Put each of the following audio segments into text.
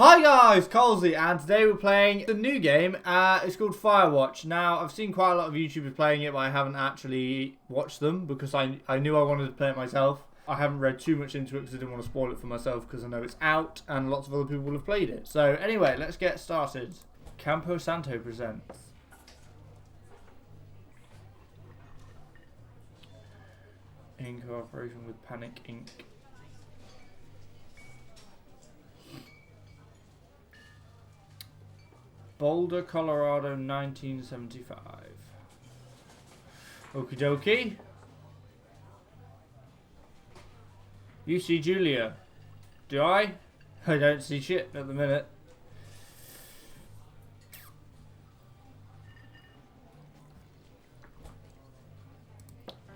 Hi guys, Colesy, and today we're playing the new game. It's called FIREWATCH. Now, I've seen quite a lot of YouTubers playing it, but I haven't actually watched them because I knew I wanted to play it myself. I haven't read too much into it because I didn't want to spoil it for myself because I know it's out and lots of other people will have played it. So anyway, let's get started. Campo Santo presents. In cooperation with Panic Inc. Boulder, Colorado, 1975. Okie dokie. You see Julia. Do I? I don't see shit at the minute.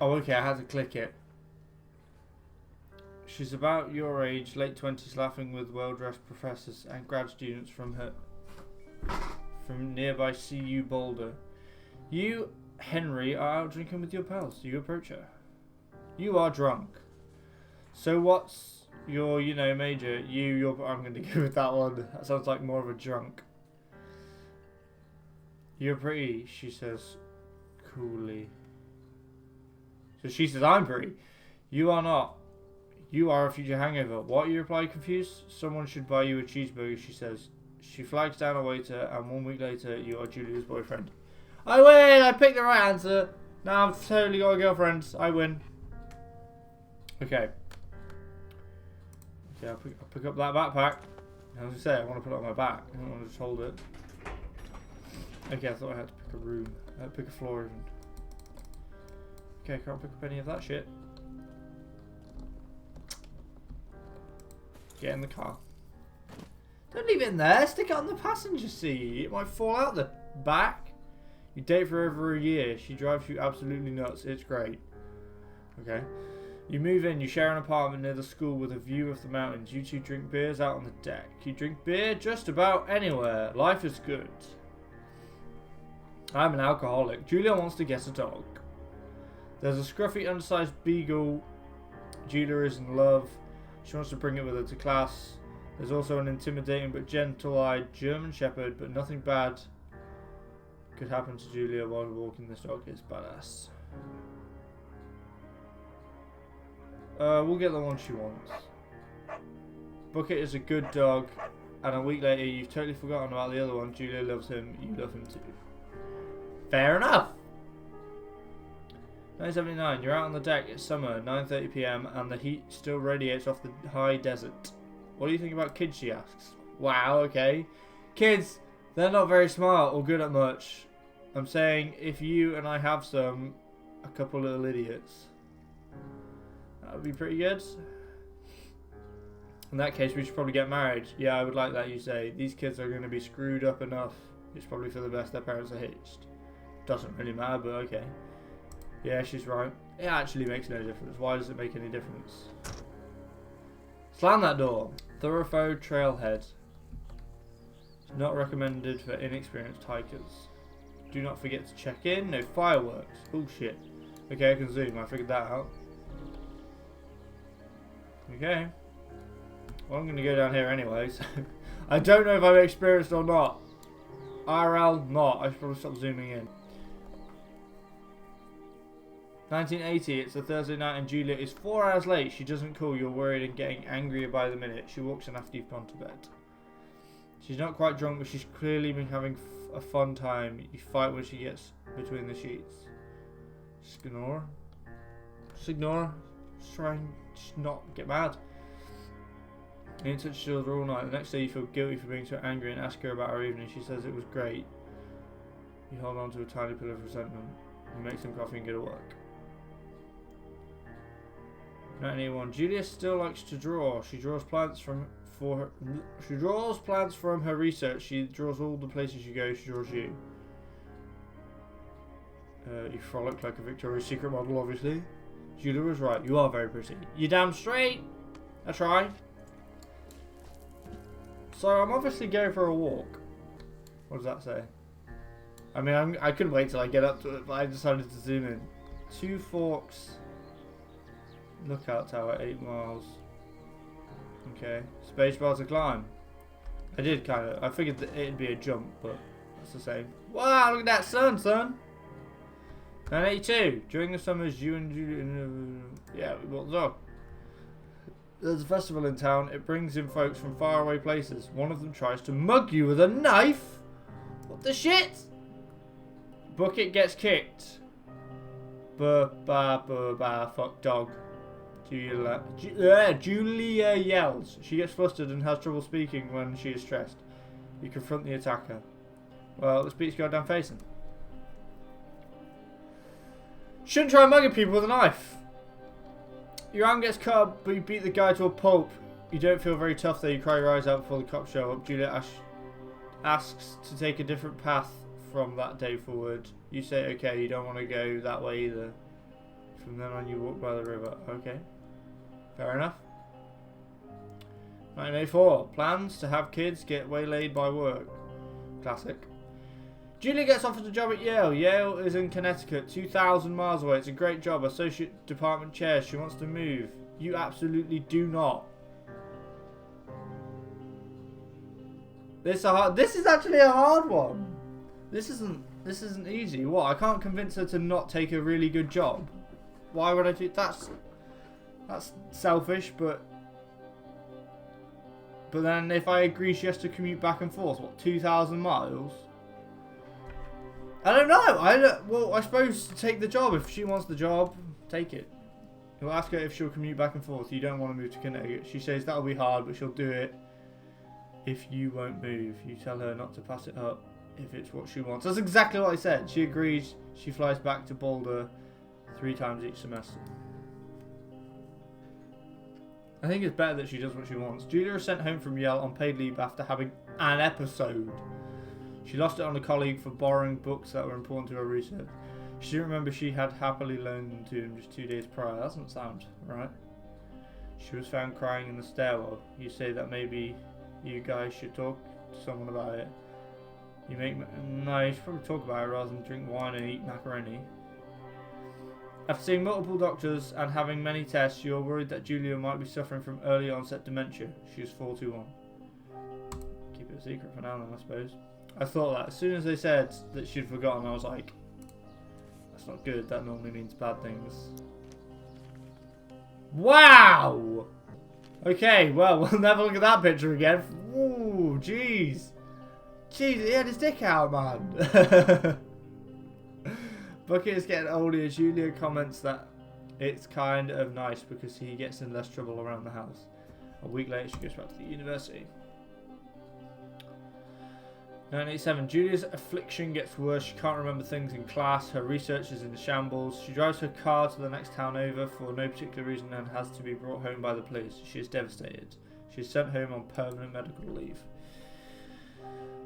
Oh, okay, I had to click it. She's about your age, late 20s, laughing with well-dressed professors and grad students from nearby CU Boulder. You, Henry, are out drinking with your pals. You approach her. You are drunk. So what's your, major? I'm going to go with that one. That sounds like more of a drunk. You're pretty, she says coolly. So she says, I'm pretty. You are not. You are a future hangover. What? You reply confused. Someone should buy you a cheeseburger, she says. She flags down a waiter, and 1 week later, you are Julia's boyfriend. I win! I picked the right answer. Now I've totally got a girlfriend. I win. Okay. Okay, I'll pick up that backpack. As I say, I want to put it on my back. I don't want to just hold it. Okay, I thought I had to pick a room. Pick a floor even. Okay, can't pick up any of that shit. Get in the car. Don't leave it in there. Stick it on the passenger seat. It might fall out the back. You date for over a year. She drives you absolutely nuts. It's great. Okay. You move in. You share an apartment near the school with a view of the mountains. You two drink beers out on the deck. You drink beer just about anywhere. Life is good. I'm an alcoholic. Julia wants to get a dog. There's a scruffy, undersized beagle. Julia is in love. She wants to bring it with her to class. There's also an intimidating but gentle-eyed German Shepherd, but nothing bad could happen to Julia while walking this dog. Is badass. We'll get the one she wants. Bucket is a good dog, and a week later you've totally forgotten about the other one. Julia loves him, you love him too. Fair enough! 1979, you're out on the deck, it's summer, 9:30 PM, and the heat still radiates off the high desert. What do you think about kids, she asks. Wow, okay. Kids, they're not very smart or good at much. I'm saying, if you and I have some, a couple little idiots. That would be pretty good. In that case, we should probably get married. Yeah, I would like that, you say. These kids are going to be screwed up enough. It's probably for the best their parents are hitched. Doesn't really matter, but okay. Yeah, she's right. It actually makes no difference. Why does it make any difference? Slam that door. Thoroughfare trailhead. Not recommended for inexperienced hikers. Do not forget to check in. No fireworks. Bullshit. Okay, I can zoom. I figured that out. Okay. Well, I'm going to go down here anyway. So I don't know if I'm experienced or not. IRL, not. I should probably stop zooming in. 1980, it's a Thursday night and Julia is 4 hours late. She doesn't call. You're worried and getting angrier by the minute. She walks in after you've gone to bed. She's not quite drunk, but she's clearly been having a fun time. You fight when she gets between the sheets. Just ignore. Just ignore. Just try and just not get mad. You didn't touch each other all night. The next day you feel guilty for being so angry and ask her about her evening. She says it was great. You hold on to a tiny pit of resentment. You make some coffee and go to work. 1981. Julia still likes to draw. She draws plants from her research. She draws all the places you go. She draws you. You frolic like a Victoria's Secret model, obviously. Julia was right. You are very pretty. You damn straight. I try. So I'm obviously going for a walk. What does that say? I mean, I couldn't wait till I get up to it, but I decided to zoom in. 2 Forks. Lookout tower, 8 miles. Okay. Spacebar to climb. I did kind of. I figured that it'd be a jump, but it's the same. Wow, look at that sun, son. 982. During the summers, you and Julie... yeah, we bought the dog. There's a festival in town. It brings in folks from faraway places. One of them tries to mug you with a knife. What the shit? Bucket gets kicked. Fuck dog. Julia yells. She gets flustered and has trouble speaking when she is stressed. You confront the attacker. Well, let's beat his goddamn face in. Shouldn't try mugging people with a knife. Your arm gets cut up, but you beat the guy to a pulp. You don't feel very tough though. You cry your eyes out before the cops show up. Julia asks to take a different path from that day forward. You say okay, you don't want to go that way either. From then on you walk by the river. Okay. Fair enough. 1984. Plans to have kids get waylaid by work. Classic. Julia gets offered a job at Yale. Yale is in Connecticut, 2,000 miles away. It's a great job. Associate department chair. She wants to move. You absolutely do not. This is actually a hard one. This isn't easy. What? I can't convince her to not take a really good job. Why would I do that's selfish, but then if I agree she has to commute back and forth, what, 2,000 miles? I don't know. Well, I suppose take the job. If she wants the job, take it. You'll ask her if she'll commute back and forth. You don't want to move to Connecticut. She says that'll be hard, but she'll do it if you won't move. You tell her not to pass it up if it's what she wants. That's exactly what I said. She agrees. She flies back to Boulder 3 times each semester. I think it's better that she does what she wants. Julia is sent home from Yale on paid leave after having an episode. She lost it on a colleague for borrowing books that were important to her research. She didn't remember she had happily loaned them to him just 2 days prior. That doesn't sound right. She was found crying in the stairwell. You say that maybe you guys should talk to someone about it. No, you should probably talk about it rather than drink wine and eat macaroni. After seeing multiple doctors and having many tests, you're worried that Julia might be suffering from early onset dementia. She is 421. Keep it a secret for now then, I suppose. I thought that. As soon as they said that she'd forgotten, I was like, that's not good. That normally means bad things. Wow! Okay, well, we'll never look at that picture again. Ooh, jeez. Jeez, he had his dick out, man. Bucket is getting older. Julia comments that it's kind of nice because he gets in less trouble around the house. A week later, she goes back to the university. 987. Julia's affliction gets worse. She can't remember things in class. Her research is in shambles. She drives her car to the next town over for no particular reason and has to be brought home by the police. She is devastated. She is sent home on permanent medical leave.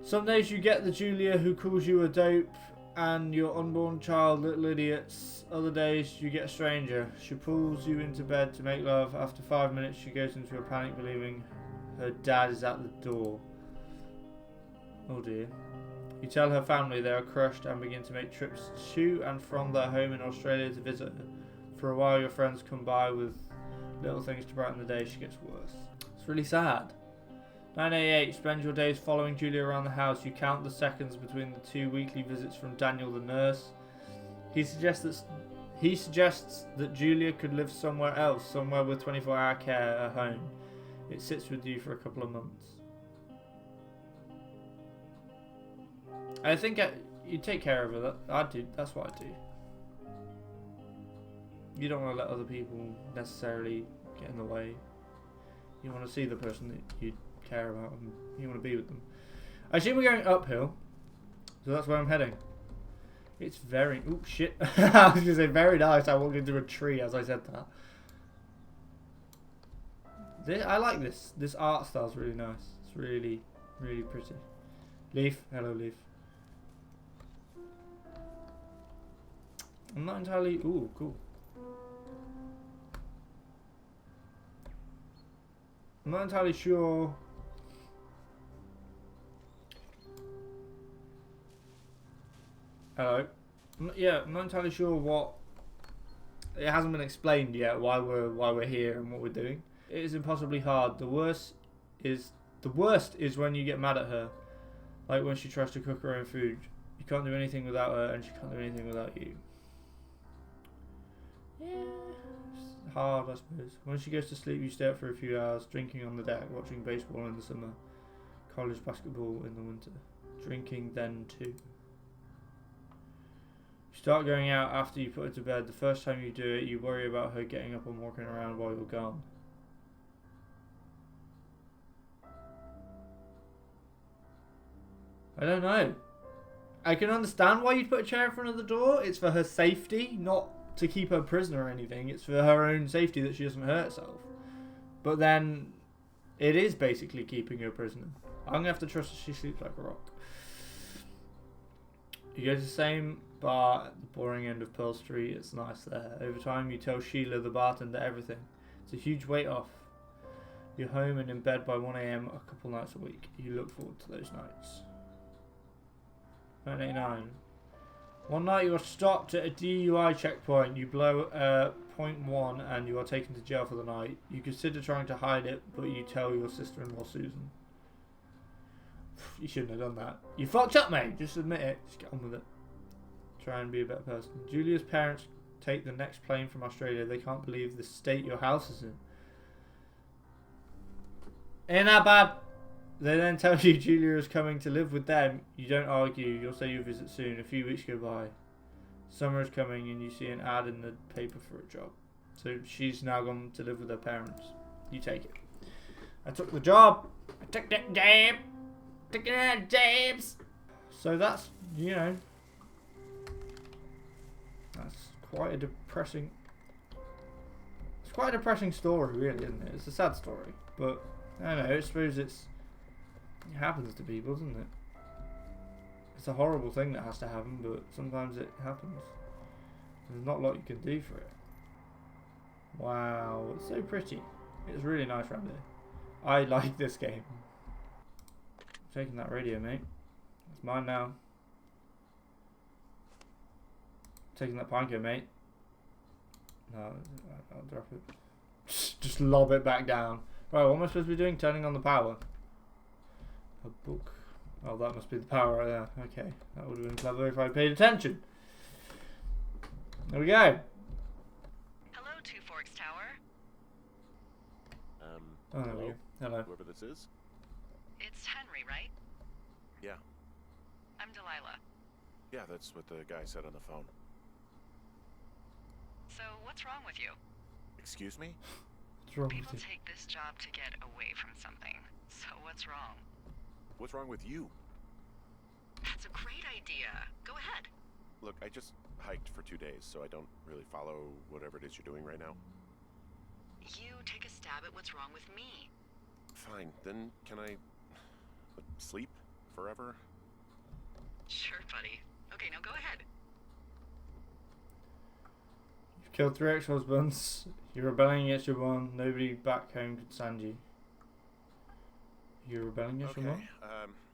Some days you get the Julia who calls you a dope and your unborn child little idiots. Other days you get a stranger. She pulls you into bed to make love. After 5 minutes she goes into a panic believing her dad is at the door. Oh dear. You tell her family they are crushed and begin to make trips to and from their home in Australia to visit her. For a while your friends come by with little things to brighten the day. She gets worse. It's really sad. 988. Spend your days following Julia around the house. You count the seconds between the 2 weekly visits from Daniel the nurse. He suggests that Julia could live somewhere else, somewhere with 24-hour care at home. It sits with you for a couple of months. I think you take care of her. I do. That's what I do. You don't want to let other people necessarily get in the way. You want to see the person that you care about and you want to be with them. I assume we're going uphill, so that's where I'm heading. It's very... Oop, shit. I was going to say very nice. I walked into a tree as I said that. I like this. This art style is really nice. It's really, really pretty. Leaf. Hello, Leaf. I'm not entirely... Ooh, cool. I'm not entirely sure... Hello. I'm not entirely sure what... It hasn't been explained yet why we're here and what we're doing. It is impossibly hard. The worst is The worst is when you get mad at her. Like when she tries to cook her own food. You can't do anything without her and she can't do anything without you. Yeah, it's hard I suppose. When she goes to sleep you stay up for a few hours, drinking on the deck, watching baseball in the summer, college basketball in the winter. Drinking then too. You start going out after you put her to bed. The first time you do it, you worry about her getting up and walking around while you're gone. I don't know. I can understand why you'd put a chair in front of the door. It's for her safety, not to keep her prisoner or anything. It's for her own safety that she doesn't hurt herself. But then, it is basically keeping her prisoner. I'm going to have to trust that she sleeps like a rock. You go to the same bar at the boring end of Pearl Street. It's nice there. Over time, you tell Sheila, the bartender, everything. It's a huge weight off. You're home and in bed by 1 AM a couple nights a week. You look forward to those nights. 989. One night you are stopped at a DUI checkpoint. You blow .1 and you are taken to jail for the night. You consider trying to hide it, but you tell your sister-in-law Susan. You shouldn't have done that. You fucked up, mate. Just admit it. Just get on with it. Try and be a better person. Julia's parents take the next plane from Australia. They can't believe the state your house is in. Ain't that bad? They then tell you Julia is coming to live with them. You don't argue. You'll say you'll visit soon. A few weeks go by. Summer is coming and you see an ad in the paper for a job. So she's now gone to live with her parents. You take it. I took the job. I took that job. Took that jobs. So that's, you know, that's quite a depressing. It's quite a depressing story, really, isn't it? It's a sad story, but I don't know. I suppose it happens to people, doesn't it? It's a horrible thing that has to happen, but sometimes it happens. There's not a lot you can do for it. Wow, it's so pretty. It's really nice around here. I like this game. I'm taking that radio, mate. It's mine now. Taking that panko, mate. No, I'll drop it. Just lob it back down. Right, what am I supposed to be doing? Turning on the power. A book. Oh, that must be the power right there. Okay, that would have been clever if I paid attention. There we go. Hello, Two Forks Tower. Oh, there we go. Hello. Whoever this is? It's Henry, right? Yeah. I'm Delilah. Yeah, that's what the guy said on the phone. So, what's wrong with you? Excuse me? What's wrong People with you? take this job to get away from something. So, what's wrong? What's wrong with you? That's a great idea. Go ahead. Look, I just hiked for 2 days, so I don't really follow whatever it is you're doing right now. You take a stab at what's wrong with me. Fine, then can I sleep forever? Sure, buddy. Okay, now go ahead. You've killed 3 ex-husbands. You're rebelling against your one. Nobody back home could stand you. You're rebelling against your mom?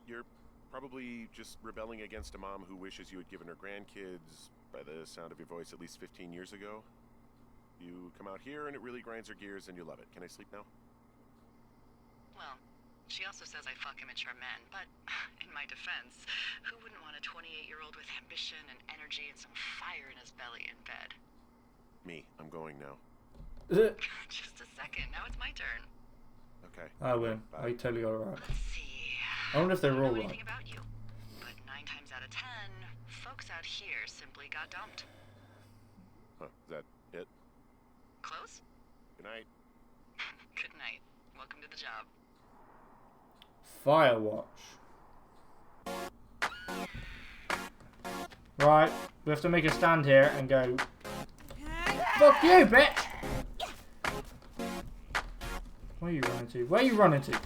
You're probably just rebelling against a mom who wishes you had given her grandkids, by the sound of your voice, at least 15 years ago. You come out here and it really grinds her gears and you love it. Can I sleep now? Well, she also says I fuck immature men, but in my defense, who wouldn't want a 28-year-old with ambition and energy and some fire in his belly in bed? Me. I'm going now. Just a second. Now it's my turn. Okay. I win. Bye. I totally got it right. Let's see. I wonder if they were all I don't know right. anything about you, but 9 times out of 10, folks out here simply got dumped. Huh, is that it? Close? Good night. Good night. Welcome to the job. FIREWATCH. Right, we have to make a stand here and go. Fuck you, bitch! Where are you running to? Where are you running to?